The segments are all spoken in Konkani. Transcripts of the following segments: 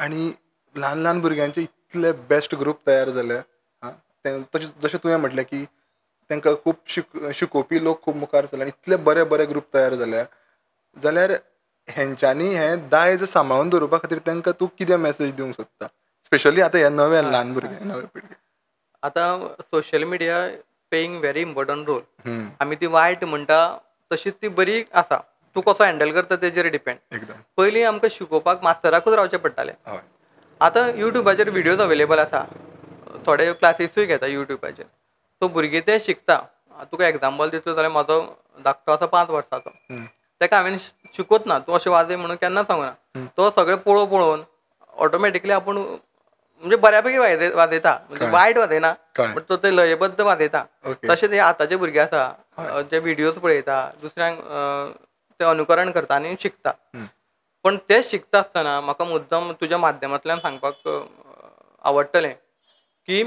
आनी ल्हान ल्हान भुरग्यांचे इतले बेस्ट ग्रूप तयार जाले. जशें तुवें म्हटलें की तांकां खूब शिकोवपी लोक खूब मुखार सरले आनी इतले बरे बरे ग्रूप तयार जाले. जाल्यार हेंच्यांनी हें दायज सांबाळून दवरपा खातीर तांकां तूं कितें मॅसेज दिवंक सोदता, स्पेशली आतां हे नवे ल्हान भुरगे नवे पिळगे. आतां social media playing very important role. हम्म, आमी ती वायट म्हणटा तशीच ती बरी आसा. तूं कसो हँडल करता तेजेर डिपेंड. एकदम. पयलीं आमकां शिकोवपाक मास्तराकूच रावचें पडटालें. हय. आतां युट्यूबाचेर व्हिडियोज अवेलेबल आसा. थोडे क्लासीसूय घेता युट्यूबाचेर. सो भुरगे ते शिकता. तुका एग्जांपल दिवचो जाल्यार म्हाजो धाकटो आसा 5 वर्साचो. हम्म, ताका हांवें शिकोवत ना, तूं अशें वाजय म्हणून केन्ना सांगूना. हम्म. तो सगळें पळोवन ऑटोमॅटिकली आपूण म्हणजे बऱ्यापैकी वाजयता. म्हणजे कळ्ळें. वायट वाजयना, कळ्ळें. बट तो ते लयबद्ध वाजयता. ओके. तशेंच हे आतांचे भुरगे आसा हय. जे व्हिडियोज पळयता, दुसऱ्यांक ते अनुकरण करता आनी शिकता. हम्म, पण ते शिकता आसतना म्हाका मुद्दम तुज्या माध्यमांतल्यान सांगपाक आवडटलें की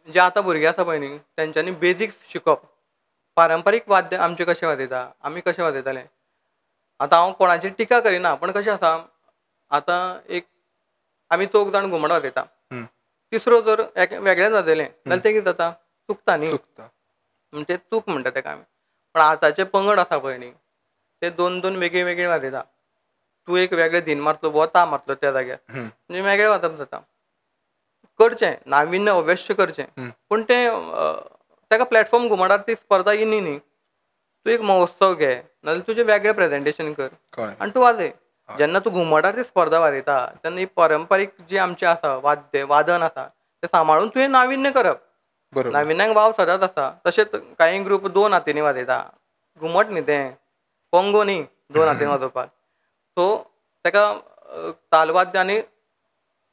जे आतां भुरगे आसा पळय न्ही, तेंच्यांनी बेजिक्स शिकप. पारंपारीक वाद्य आमचे कशें वाजयता, आमी कशें वाजयताले. आतां हांव कोणाचेर टिका करिना, पण कशें आसा आतां एक आमी 4 जाण घुमट वाजयता. हम्म. तिसरो जर वेगळेंच वाजयलें जाल्यार तें कितें जाता, चुकता न्ही. चुकता. म्हणजे चूक म्हणटा तेका आमी. पण आतांचे पंगड आसा पळय न्ही, ते 2-2 वेगळीं वेगळीं वाजयता. तूं एक वेगळें धीन मारतलो, वो ता मारतलो त्या जाग्यार. हम्म, म्हणजे वेगळें वाजप जाता. करचें, नाविन्य अवश्य करचें. हम्म. पूण तें ताका प्लॅटफॉर्म घुमट आरती स्पर्धा येयनी न्ही. तूं एक महोत्सव घे, नाजाल्यार तुजें वेगळें प्रेजेंटेशन कर कळ्ळें. आनी तूं वाजय. हय. जेन्ना तूं घुमट आरती स्पर्धा वाजयता तेन्ना ही पारंपारीक जी आमची आसा वादन आसा तें सांबाळून तुवें नाविन्य करप. बरोबर. नाविन्याक वाव सदांच आसा. तशेंच कांय ग्रूप 2 हातींनी वाजयता. घुमट न्ही तें, पोंगो न्ही 2 हातीन वाजोवपाक. सो ताका तालवाद्य आनी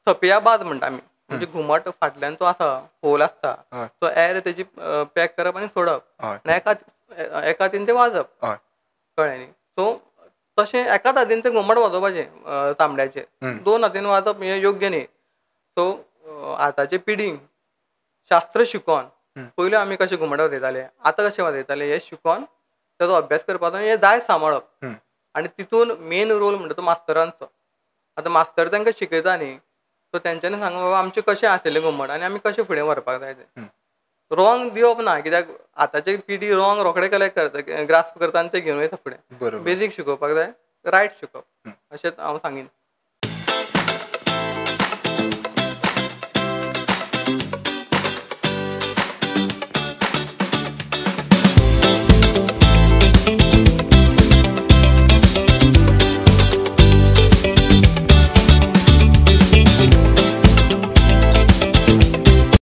थपिया बाज म्हणटा आमी. म्हणजे घुमट फाटल्यान तो आसा, होल आसता. हय. तो एअर तेजी पॅक करप आनी सोडप. हय. आनी एका हातीन तें वाजप. हय. कळ्ळें न्ही. सो तशें एकाच हातीन तें घुमट वाजोवपाचें तांबड्याचेर. हम्म. 2 हातीन वाजप हें योग्य न्ही. सो आतांचे पिडीक शास्त्र शिकोवन हम्म. पयलीं आमी कशें घुमट वाजयताले, आतां कशें वाजयताले हें शिकोवन तेजो अभ्यास करपाचो आनी हें दायज सांबाळप. हम्म. आनी तितून मेन रोल म्हणटा तो मास्तरांचो. आतां मास्तर तांकां शिकयता न्ही, सो तेंच्यांनी सांगप बाबा आमचें कशें आसलेलें घुमट आनी आमी कशें फुडें व्हरपाक जाय तें. हम्म. रॉंग दिवप ना, कित्याक आतांची पिडी रॉंग रोखडे कलेक्ट करता, ग्रास्प करता आनी ते घेवन वयता फुडें. बरोबर. बेजीक शिकोवपाक जाय, रायट शिकोवप. हम्म. अशेंच हांव सांगीन.